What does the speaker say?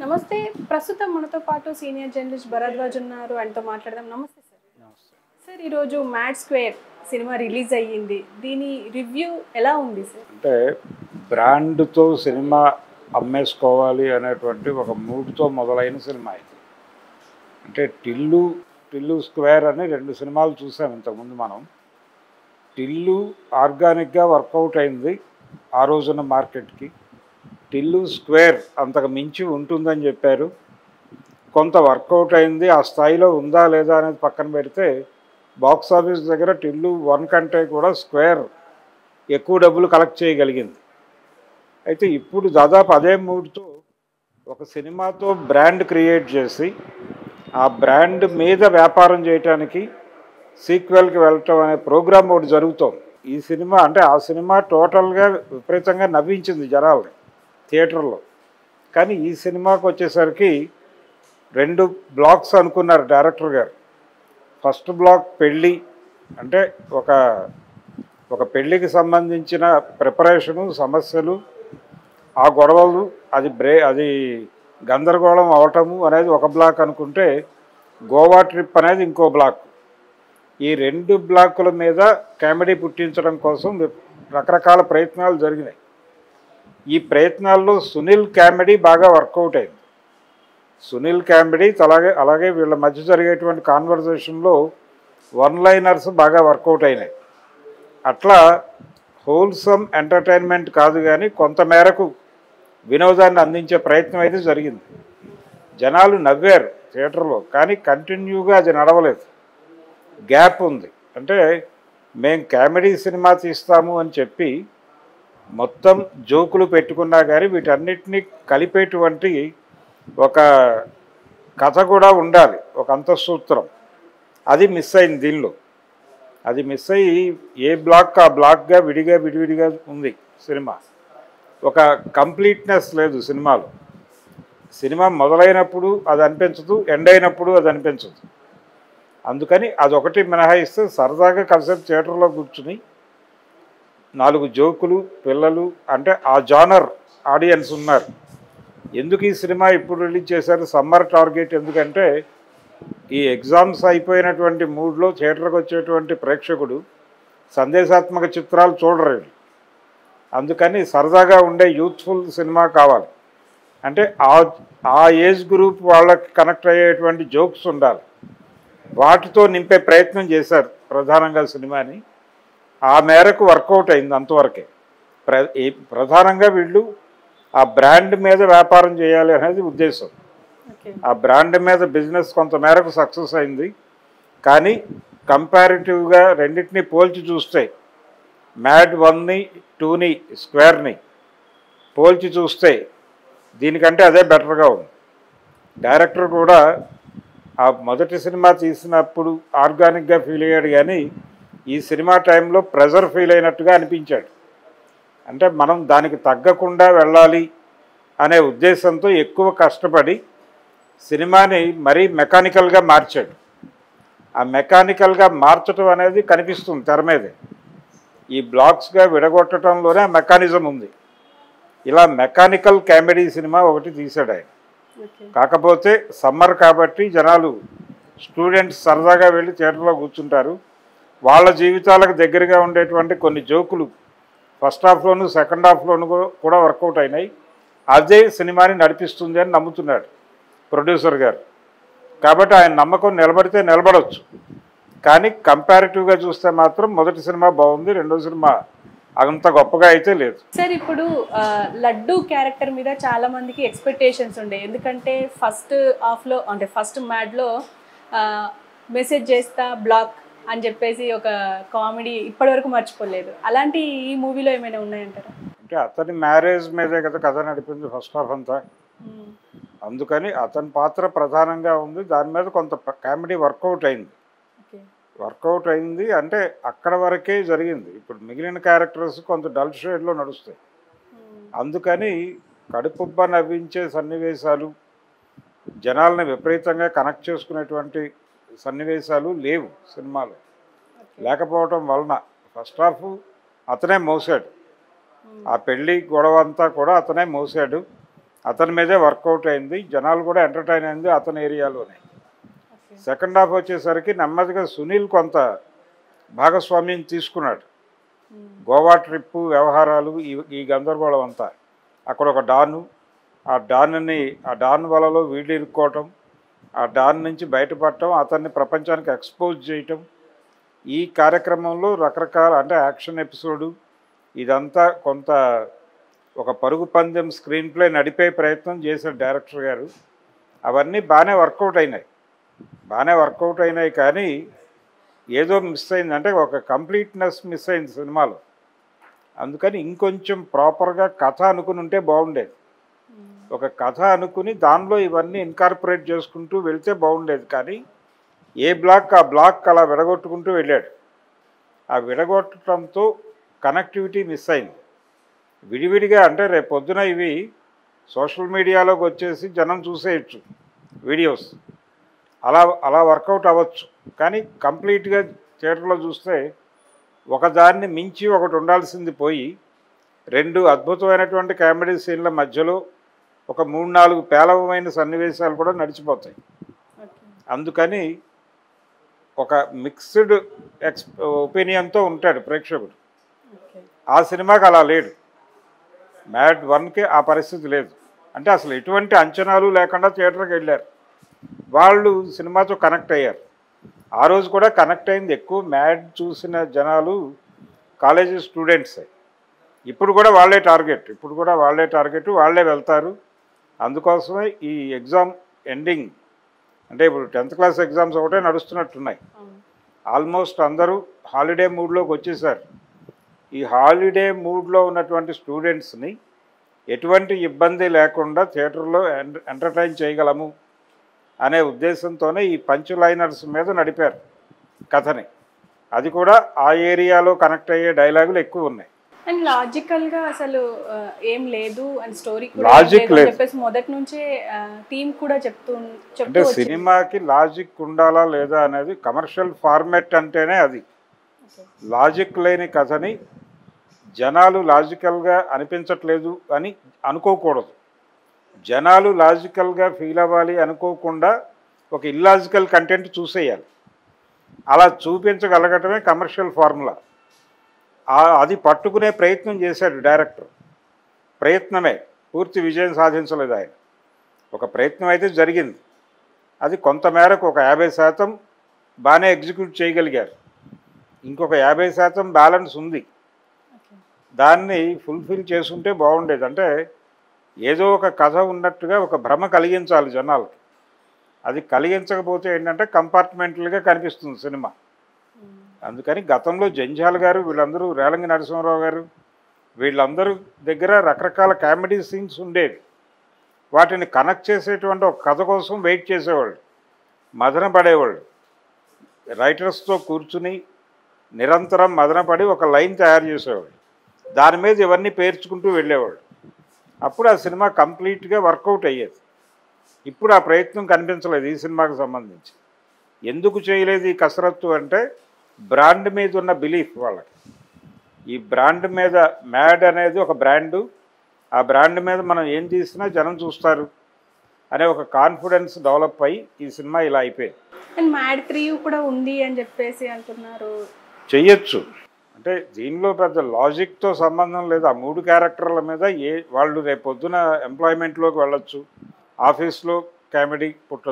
నమస్తే. ప్రస్తుతం మనతో పాటు సీనియర్ జర్నలిస్ట్ భరద్వాజ్ ఉన్నారు. ఆయనతో మాట్లాడదాం. నమస్తే సార్. నమస్తే. సార్, ఈరోజు మ్యాడ్ స్క్వేర్ సినిమా రిలీజ్ అయ్యింది. దీని రివ్యూ ఎలా ఉంది సార్? అంటే బ్రాండ్తో సినిమా అమ్మేసుకోవాలి అనేటువంటి ఒక మూడ్తో మొదలైన సినిమా ఇది. అంటే టిల్లు స్క్వేర్ అని 2 సినిమాలు చూసాం ఇంతకుముందు మనం. టిల్లు ఆర్గానిక్గా వర్కౌట్ అయింది ఆ రోజున మార్కెట్కి. టిల్లు స్క్వేర్ అంతకు మించి ఉంటుందని చెప్పారు. కొంత వర్కౌట్ అయింది. ఆ స్థాయిలో ఉందా లేదా అనేది పక్కన పెడితే బాక్స్ ఆఫీస్ దగ్గర టిల్లు 1 కంటే కూడా స్క్వేర్ ఎక్కువ డబ్బులు కలెక్ట్ చేయగలిగింది. అయితే ఇప్పుడు దాదాపు అదే మూడ్తో ఒక సినిమాతో బ్రాండ్ క్రియేట్ చేసి ఆ బ్రాండ్ మీద వ్యాపారం చేయటానికి సీక్వెల్కి వెళ్ళటం అనే ప్రోగ్రామ్ ఒకటి జరుగుతోంది. ఈ సినిమా అంటే ఆ సినిమా టోటల్గా విపరీతంగా నవ్వించింది జనాల్ని థియేటర్లో. కానీ ఈ సినిమాకి వచ్చేసరికి 2 బ్లాక్స్ అనుకున్నారు డైరెక్టర్ గారు. ఫస్ట్ బ్లాక్ పెళ్ళి, అంటే ఒక పెళ్ళికి సంబంధించిన ప్రిపరేషను, సమస్యలు, ఆ గొడవలు, అది గందరగోళం అవటము అనేది ఒక బ్లాక్ అనుకుంటే, గోవా ట్రిప్ అనేది ఇంకో బ్లాక్. ఈ 2 బ్లాకుల మీద కామెడీ పుట్టించడం కోసం రకరకాల ప్రయత్నాలు జరిగినాయి. ఈ ప్రయత్నాల్లో సునీల్ కామెడీ బాగా వర్కౌట్ అయింది. సునీల్ కామెడీ అలాగే వీళ్ళ మధ్య జరిగేటువంటి కాన్వర్జేషన్లో 1 లైనర్స్ బాగా వర్కౌట్ అయినాయి. అట్లా హోల్సమ్ ఎంటర్టైన్మెంట్ కాదు కానీ కొంతమేరకు వినోదాన్ని అందించే ప్రయత్నం అయితే జరిగింది. జనాలు నవ్వారు థియేటర్లో, కానీ కంటిన్యూగా అది నడవలేదు. గ్యాప్ ఉంది. అంటే మేము కామెడీ సినిమా తీస్తాము అని చెప్పి మొత్తం జోకులు పెట్టుకున్నా కానీ వీటన్నిటినీ కలిపేటువంటి ఒక కథ కూడా ఉండాలి, ఒక అంతఃసూత్రం. అది మిస్ అయింది దీనిలో. అది మిస్ అయ్యి ఏ బ్లాక్ ఆ బ్లాక్గా విడివిడిగా ఉంది సినిమా. ఒక కంప్లీట్నెస్ లేదు సినిమాలో. సినిమా మొదలైనప్పుడు అది అనిపించదు, ఎండ్ అయినప్పుడు అది అనిపించదు. అందుకని అదొకటి మినహాయిస్తే సరదాగా కాసేపు థియేటర్లో కూర్చుని 4 జోకులు, పిల్లలు, అంటే ఆ జానర్ ఆడియన్స్ ఉన్నారు. ఎందుకు ఈ సినిమా ఇప్పుడు రిలీజ్ చేశారు, సమ్మర్ టార్గెట్ ఎందుకంటే ఈ ఎగ్జామ్స్ అయిపోయినటువంటి మూడ్లో థియేటర్కి వచ్చేటువంటి ప్రేక్షకుడు సందేశాత్మక చిత్రాలు చూడరు. అందుకని సరదాగా ఉండే యూత్ఫుల్ సినిమా కావాలి. అంటే ఆ ఏజ్ గ్రూప్ వాళ్ళకి కనెక్ట్ అయ్యేటువంటి జోక్స్ ఉండాలి. వాటితో నింపే ప్రయత్నం చేశారు ప్రధానంగా సినిమాని. ఆ మేరకు వర్కౌట్ అయింది అంతవరకే. ప్రధానంగా వీళ్ళు ఆ బ్రాండ్ మీద వ్యాపారం చేయాలి అనేది ఉద్దేశం. ఆ బ్రాండ్ మీద బిజినెస్ కొంత మేరకు సక్సెస్ అయింది. కానీ కంపారిటివ్గా రెండింటినీ పోల్చి చూస్తే, మ్యాడ్ 1ని 2ని స్క్వేర్ని పోల్చి చూస్తే దీనికంటే అదే బెటర్గా ఉంది. డైరెక్టర్ కూడా ఆ మొదటి సినిమా తీసినప్పుడు ఆర్గానిక్గా ఫీల్ అయ్యాడు, కానీ ఈ సినిమా టైంలో ప్రెజర్ ఫీల్ అయినట్టుగా అనిపించాడు. అంటే మనం దానికి తగ్గకుండా వెళ్ళాలి అనే ఉద్దేశంతో ఎక్కువ కష్టపడి సినిమాని మరీ మెకానికల్గా మార్చాడు. ఆ మెకానికల్గా మార్చడం అనేది కనిపిస్తుంది తెర మీదే. ఈ బ్లాక్స్గా విడగొట్టడంలోనే ఆ మెకానిజం ఉంది. ఇలా మెకానికల్ కామెడీ సినిమా ఒకటి తీశాడు ఆయన. కాకపోతే సమ్మర్ కాబట్టి జనాలు, స్టూడెంట్స్ సరదాగా వెళ్ళి థియేటర్లో కూర్చుంటారు. వాళ్ళ జీవితాలకు దగ్గరగా ఉండేటువంటి కొన్ని జోకులు ఫస్ట్ హాఫ్లోను సెకండ్ హాఫ్లోను కూడా వర్కౌట్ అయినాయి. అదే సినిమాని నడిపిస్తుంది అని నమ్ముతున్నాడు ప్రొడ్యూసర్ గారు. కాబట్టి ఆయన నమ్మకం నిలబడితే నిలబడవచ్చు. కానీ కంపారిటివ్గా చూస్తే మాత్రం మొదటి సినిమా బాగుంది, రెండో సినిమా అంత గొప్పగా అయితే లేదు. సార్, ఇప్పుడు లడ్డు క్యారెక్టర్ మీద చాలా మందికి ఎక్స్పెక్టేషన్స్ ఉండే. ఎందుకంటే ఫస్ట్ హాఫ్లో, అంటే ఫస్ట్ మ్యాడ్లో మెసేజ్ చేస్తా బ్లాక్ అని చెప్పేసి ఒక కామెడీ ఇప్పటివరకు మర్చిపోలేదు. అలాంటి ఈ మూవీలో ఏమైనా ఉన్నాయంటారా? అంటే అతని మ్యారేజ్ మీదే కదా కథ నడిపింది ఫస్ట్ హాఫ్ అంతా. అందుకని అతని పాత్ర ప్రధానంగా ఉంది. దాని మీద కొంత కామెడీ వర్కౌట్ అయింది. అంటే అక్కడ వరకే జరిగింది. ఇప్పుడు మిగిలిన క్యారెక్టర్స్ కొంత డల్ షేడ్లో నడుస్తాయి. అందుకని కడుపుబ్బ నవ్వించే సన్నివేశాలు, జనాల్ని విపరీతంగా కనెక్ట్ చేసుకునేటువంటి సన్నివేశాలు లేవు సినిమాలో. లేకపోవటం వలన ఫస్ట్ హాఫ్ అతనే మోసాడు. ఆ పెళ్ళి గొడవ అంతా కూడా అతనే మోసాడు. అతని మీదే వర్కౌట్ అయింది, జనాలు కూడా ఎంటర్టైన్ అయింది అతని ఏరియాలోనే. సెకండ్ హాఫ్ వచ్చేసరికి నెమ్మదిగా సునీల్ కొంత భాగస్వామ్యం తీసుకున్నాడు. గోవా ట్రిప్పు వ్యవహారాలు ఈ గందరగోళం అంతా, అక్కడ ఒక డాను, ఆ డాన్ వలలో వీళ్ళు ఇరుక్కోవటం, ఆ డాన్ నుంచి బయటపడటం, అతన్ని ప్రపంచానికి ఎక్స్పోజ్ చేయటం, ఈ కార్యక్రమంలో రకరకాల అంటే యాక్షన్ ఎపిసోడు ఇదంతా కొంత ఒక పరుగు పందెం స్క్రీన్ ప్లే నడిపే ప్రయత్నం చేశారు డైరెక్టర్ గారు. అవన్నీ బాగానే వర్కౌట్ అయినాయి కానీ ఏదో మిస్ అయింది, అంటే ఒక కంప్లీట్నెస్ మిస్ అయింది సినిమాలో. అందుకని ఇంకొంచెం ప్రాపర్గా కథ అనుకుని ఉంటే బాగుండేది. ఒక కథ అనుకుని దానిలో ఇవన్నీ ఇన్కార్పొరేట్ చేసుకుంటూ వెళ్తే బాగుండేది. కానీ ఏ బ్లాక్ ఆ బ్లాక్ అలా విడగొట్టుకుంటూ వెళ్ళాడు. ఆ విడగొట్టడంతో కనెక్టివిటీ మిస్ అయింది. విడివిడిగా అంటే రేపు పొద్దున ఇవి సోషల్ మీడియాలోకి వచ్చేసి జనం చూసేయచ్చు వీడియోస్, అలా వర్కౌట్ అవ్వచ్చు. కానీ కంప్లీట్గా థియేటర్లో చూస్తే ఒకదాన్ని మించి ఒకటి ఉండాల్సింది పోయి 2 అద్భుతమైనటువంటి కామెడీ సీన్ల మధ్యలో ఒక 3-4 పేలవమైన సన్నివేశాలు కూడా నడిచిపోతాయి. అందుకని ఒక మిక్స్డ్ ఒపీనియన్తో ఉంటాడు ప్రేక్షకుడు. ఆ సినిమాకి అలా లేడు. మ్యాడ్ 1కి ఆ పరిస్థితి లేదు. అంటే అసలు ఎటువంటి అంచనాలు లేకుండా థియేటర్కి వెళ్ళారు, వాళ్ళు సినిమాతో కనెక్ట్ అయ్యారు. ఆ రోజు కూడా కనెక్ట్ అయింది ఎక్కువ మ్యాడ్ చూసిన జనాలు కాలేజీ స్టూడెంట్సే. ఇప్పుడు కూడా వాళ్ళే టార్గెట్, వాళ్ళే వెళ్తారు. అందుకోసమే ఈ ఎగ్జామ్ ఎండింగ్ అంటే ఇప్పుడు 10th క్లాస్ ఎగ్జామ్స్ ఒకటే నడుస్తున్నట్టున్నాయి. ఆల్మోస్ట్ అందరూ హాలిడే మూడ్లోకి వచ్చేసారు. ఈ హాలిడే మూడ్లో ఉన్నటువంటి స్టూడెంట్స్ని ఎటువంటి ఇబ్బంది లేకుండా థియేటర్లో ఎంటర్టైన్ చేయగలము అనే ఉద్దేశంతోనే ఈ పంచ్ లైనర్స్ మీద నడిపారు కథని. అది కూడా ఆ ఏరియాలో కనెక్ట్ అయ్యే డైలాగులు ఎక్కువ ఉన్నాయి. అండ్ లాజికల్గా అసలు ఏం లేదు అండ్ స్టోరీ లాజిక్ లేదు చెప్పేసి మొదటి నుంచే టీం కూడా అంటే సినిమాకి లాజిక్ ఉండాలా లేదా అనేది కమర్షియల్ ఫార్మాట్ అంటేనే అది. లాజిక్ లేని కథని జనాలు లాజికల్గా అనిపించట్లేదు అని అనుకోకూడదు. జనాలు లాజికల్గా ఫీల్ అవ్వాలి అనుకోకుండా ఒక ఇల్లాజికల్ కంటెంట్ చూసేయాలి. అలా చూపించగలగటమే కమర్షియల్ ఫార్ములా. అది పట్టుకునే ప్రయత్నం చేశాడు డైరెక్టర్. ప్రయత్నమే, పూర్తి విజయం సాధించలేదు ఆయన. ఒక ప్రయత్నం అయితే జరిగింది, అది కొంతమేరకు ఒక 50% బాగానే ఎగ్జిక్యూట్ చేయగలిగారు. ఇంకొక 50% బ్యాలెన్స్ ఉంది. దాన్ని ఫుల్ఫిల్ చేసుకుంటే బాగుండేది. అంటే ఏదో ఒక కథ ఉన్నట్టుగా ఒక భ్రమ కలిగించాలి జనాలకి. అది కలిగించకపోతే ఏంటంటే కంపార్ట్మెంటల్గా కనిపిస్తుంది సినిమా. అందుకని గతంలో జంజాల్ గారు వీళ్ళందరూ, రేలంగి నరసింహారావు గారు వీళ్ళందరూ దగ్గర రకరకాల కామెడీ సీన్స్ ఉండేవి. వాటిని కనెక్ట్ చేసేటువంటి ఒక కథ కోసం వెయిట్ చేసేవాళ్ళు, మదన పడేవాళ్ళు. రైటర్స్తో కూర్చుని నిరంతరం మదనపడి ఒక లైన్ తయారు చేసేవాళ్ళు, దాని మీద ఇవన్నీ పేర్చుకుంటూ వెళ్ళేవాళ్ళు. అప్పుడు ఆ సినిమా కంప్లీట్గా వర్కౌట్ అయ్యేది. ఇప్పుడు ఆ ప్రయత్నం కనిపించలేదు ఈ సినిమాకి సంబంధించి. ఎందుకు చేయలేదు ఈ కసరత్తు అంటే బ్రాండ్ మీద ఉన్న బిలీఫ్ వాళ్ళకి. ఈ బ్రాండ్ మీద, మ్యాడ్ అనేది ఒక బ్రాండు, ఆ బ్రాండ్ మీద మనం ఏం తీసినా జనం చూస్తారు అనే ఒక కాన్ఫిడెన్స్ డెవలప్ అయ్యి ఈ సినిమా ఇలా అయిపోయింది. అండ్ మ్యాడ్ 3 కూడా ఉంది అని చెప్పేసి అంటున్నారు. చెయ్యొచ్చు, అంటే దీనిలో పెద్ద లాజిక్తో సంబంధం లేదు. ఆ 3 క్యారెక్టర్ల మీద వాళ్ళు రేపు పొద్దున ఎంప్లాయ్మెంట్లోకి వెళ్ళొచ్చు, ఆఫీస్లో కామెడీ పుట్టచ్చు.